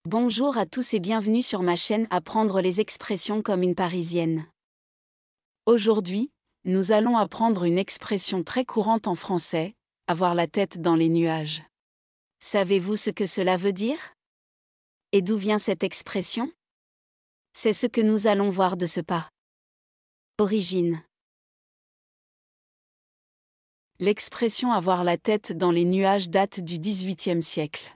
Bonjour à tous et bienvenue sur ma chaîne Apprendre les expressions comme une Parisienne. Aujourd'hui, nous allons apprendre une expression très courante en français, avoir la tête dans les nuages. Savez-vous ce que cela veut dire? Et d'où vient cette expression? C'est ce que nous allons voir de ce pas. Origine. L'expression avoir la tête dans les nuages date du XVIIIe siècle.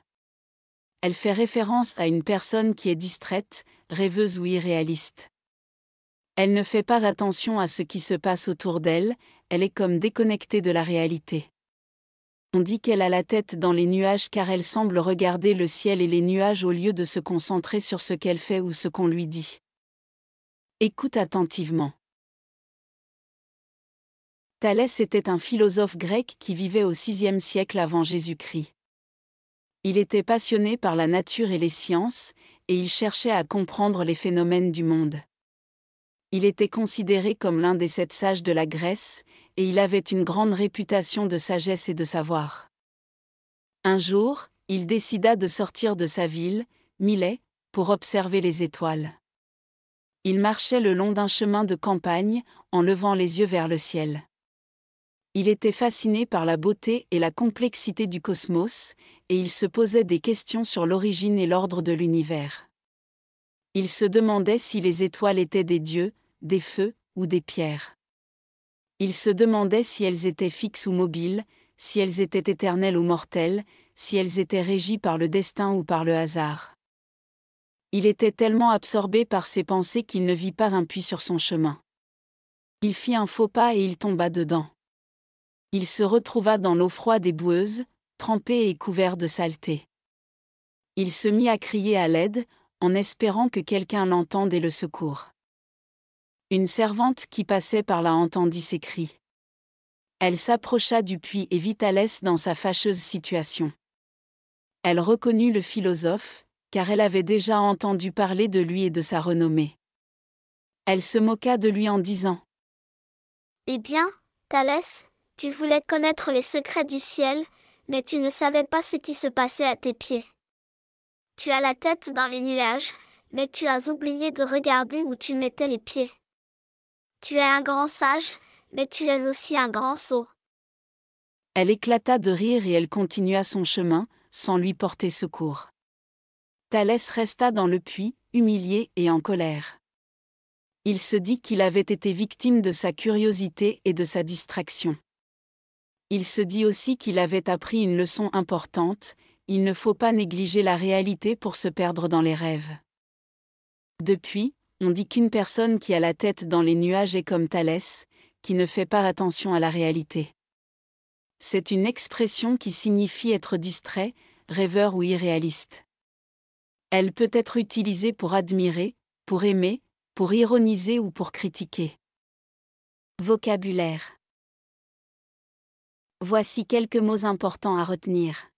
Elle fait référence à une personne qui est distraite, rêveuse ou irréaliste. Elle ne fait pas attention à ce qui se passe autour d'elle, elle est comme déconnectée de la réalité. On dit qu'elle a la tête dans les nuages car elle semble regarder le ciel et les nuages au lieu de se concentrer sur ce qu'elle fait ou ce qu'on lui dit. Écoute attentivement. Thalès était un philosophe grec qui vivait au VIe siècle avant Jésus-Christ. Il était passionné par la nature et les sciences, et il cherchait à comprendre les phénomènes du monde. Il était considéré comme l'un des 7 sages de la Grèce, et il avait une grande réputation de sagesse et de savoir. Un jour, il décida de sortir de sa ville, Milet, pour observer les étoiles. Il marchait le long d'un chemin de campagne, en levant les yeux vers le ciel. Il était fasciné par la beauté et la complexité du cosmos, et il se posait des questions sur l'origine et l'ordre de l'univers. Il se demandait si les étoiles étaient des dieux, des feux, ou des pierres. Il se demandait si elles étaient fixes ou mobiles, si elles étaient éternelles ou mortelles, si elles étaient régies par le destin ou par le hasard. Il était tellement absorbé par ses pensées qu'il ne vit pas un puits sur son chemin. Il fit un faux pas et il tomba dedans. Il se retrouva dans l'eau froide et boueuse, trempé et couvert de saleté. Il se mit à crier à l'aide, en espérant que quelqu'un l'entende et le secoure. Une servante qui passait par là entendit ses cris. Elle s'approcha du puits et vit Thalès dans sa fâcheuse situation. Elle reconnut le philosophe, car elle avait déjà entendu parler de lui et de sa renommée. Elle se moqua de lui en disant : « Eh bien, Thalès, tu voulais connaître les secrets du ciel, mais tu ne savais pas ce qui se passait à tes pieds. Tu as la tête dans les nuages, mais tu as oublié de regarder où tu mettais les pieds. Tu es un grand sage, mais tu es aussi un grand sot. » Elle éclata de rire et elle continua son chemin, sans lui porter secours. Thalès resta dans le puits, humilié et en colère. Il se dit qu'il avait été victime de sa curiosité et de sa distraction. Il se dit aussi qu'il avait appris une leçon importante, il ne faut pas négliger la réalité pour se perdre dans les rêves. Depuis, on dit qu'une personne qui a la tête dans les nuages est comme Thalès, qui ne fait pas attention à la réalité. C'est une expression qui signifie être distrait, rêveur ou irréaliste. Elle peut être utilisée pour admirer, pour aimer, pour ironiser ou pour critiquer. Vocabulaire. Voici quelques mots importants à retenir.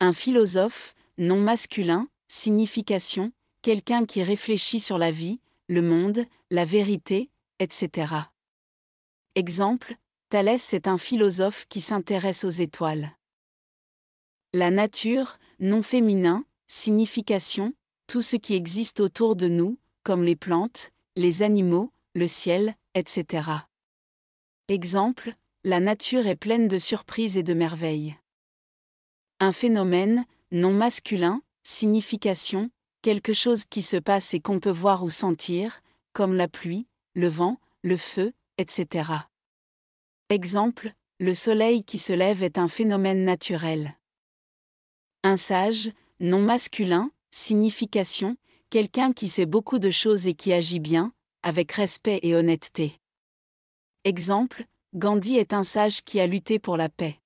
Un philosophe, nom masculin, signification, quelqu'un qui réfléchit sur la vie, le monde, la vérité, etc. Exemple, Thalès est un philosophe qui s'intéresse aux étoiles. La nature, nom féminin, signification, tout ce qui existe autour de nous, comme les plantes, les animaux, le ciel, etc. Exemple, la nature est pleine de surprises et de merveilles. Un phénomène, nom masculin, signification, quelque chose qui se passe et qu'on peut voir ou sentir, comme la pluie, le vent, le feu, etc. Exemple, le soleil qui se lève est un phénomène naturel. Un sage, nom masculin, signification, quelqu'un qui sait beaucoup de choses et qui agit bien, avec respect et honnêteté. Exemple, Gandhi est un sage qui a lutté pour la paix.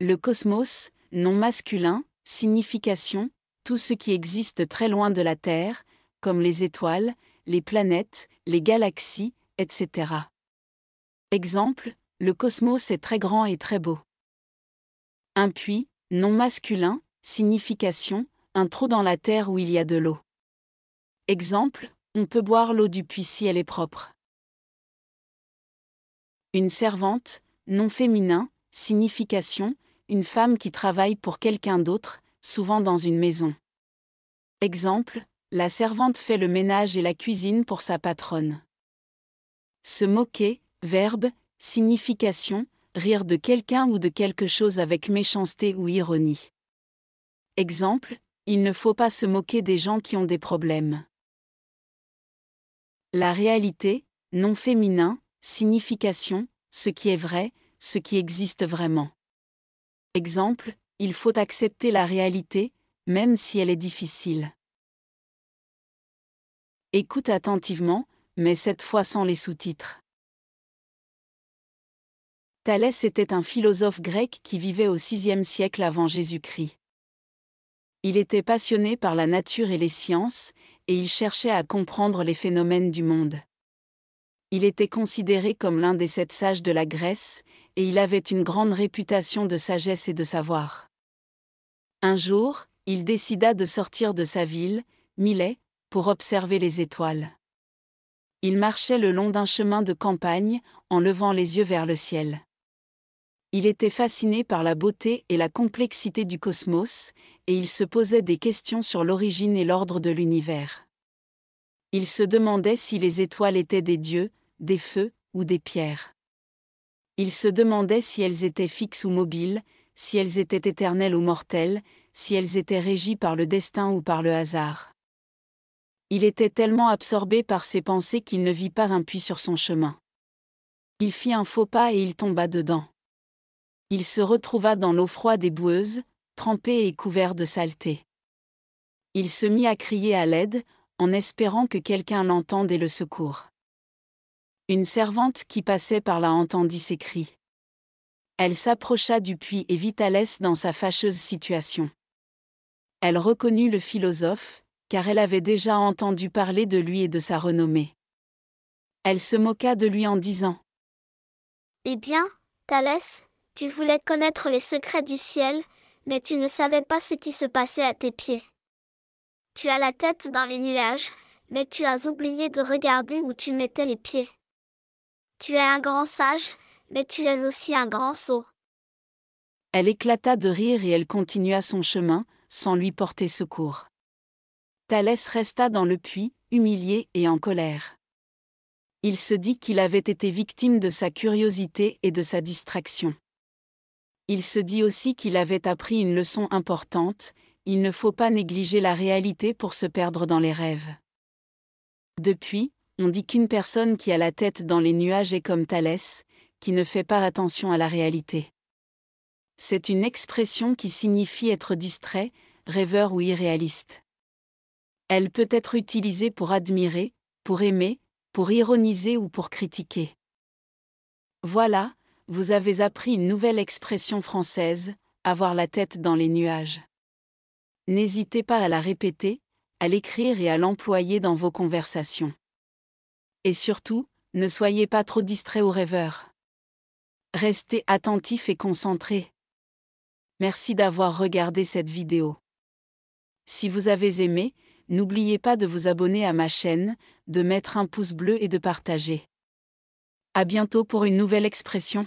Le cosmos, nom masculin, signification, tout ce qui existe très loin de la Terre, comme les étoiles, les planètes, les galaxies, etc. Exemple, le cosmos est très grand et très beau. Un puits, nom masculin, signification, un trou dans la terre où il y a de l'eau. Exemple, on peut boire l'eau du puits si elle est propre. Une servante, nom féminin, signification, une femme qui travaille pour quelqu'un d'autre, souvent dans une maison. Exemple, la servante fait le ménage et la cuisine pour sa patronne. Se moquer, verbe, signification, rire de quelqu'un ou de quelque chose avec méchanceté ou ironie. Exemple, il ne faut pas se moquer des gens qui ont des problèmes. La réalité, nom féminin, signification, ce qui est vrai, ce qui existe vraiment. Exemple, il faut accepter la réalité, même si elle est difficile. Écoute attentivement, mais cette fois sans les sous-titres. Thalès était un philosophe grec qui vivait au VIe siècle avant Jésus-Christ. Il était passionné par la nature et les sciences, et il cherchait à comprendre les phénomènes du monde. Il était considéré comme l'un des 7 sages de la Grèce, et il avait une grande réputation de sagesse et de savoir. Un jour, il décida de sortir de sa ville, Milet, pour observer les étoiles. Il marchait le long d'un chemin de campagne, en levant les yeux vers le ciel. Il était fasciné par la beauté et la complexité du cosmos, et il se posait des questions sur l'origine et l'ordre de l'univers. Il se demandait si les étoiles étaient des dieux, des feux, ou des pierres. Il se demandait si elles étaient fixes ou mobiles, si elles étaient éternelles ou mortelles, si elles étaient régies par le destin ou par le hasard. Il était tellement absorbé par ses pensées qu'il ne vit pas un puits sur son chemin. Il fit un faux pas et il tomba dedans. Il se retrouva dans l'eau froide et boueuse, trempé et couvert de saleté. Il se mit à crier à l'aide, en espérant que quelqu'un l'entende et le secoure. Une servante qui passait par là entendit ses cris. Elle s'approcha du puits et vit Thalès dans sa fâcheuse situation. Elle reconnut le philosophe, car elle avait déjà entendu parler de lui et de sa renommée. Elle se moqua de lui en disant : « Eh bien, Thalès, tu voulais connaître les secrets du ciel, mais tu ne savais pas ce qui se passait à tes pieds. Tu as la tête dans les nuages, mais tu as oublié de regarder où tu mettais les pieds. Tu es un grand sage, mais tu es aussi un grand sot. » Elle éclata de rire et elle continua son chemin, sans lui porter secours. Thalès resta dans le puits, humilié et en colère. Il se dit qu'il avait été victime de sa curiosité et de sa distraction. Il se dit aussi qu'il avait appris une leçon importante, il ne faut pas négliger la réalité pour se perdre dans les rêves. Depuis, on dit qu'une personne qui a la tête dans les nuages est comme Thalès, qui ne fait pas attention à la réalité. C'est une expression qui signifie être distrait, rêveur ou irréaliste. Elle peut être utilisée pour admirer, pour aimer, pour ironiser ou pour critiquer. Voilà, vous avez appris une nouvelle expression française, avoir la tête dans les nuages. N'hésitez pas à la répéter, à l'écrire et à l'employer dans vos conversations. Et surtout, ne soyez pas trop distrait ou rêveur. Restez attentif et concentré. Merci d'avoir regardé cette vidéo. Si vous avez aimé, n'oubliez pas de vous abonner à ma chaîne, de mettre un pouce bleu et de partager. À bientôt pour une nouvelle expression.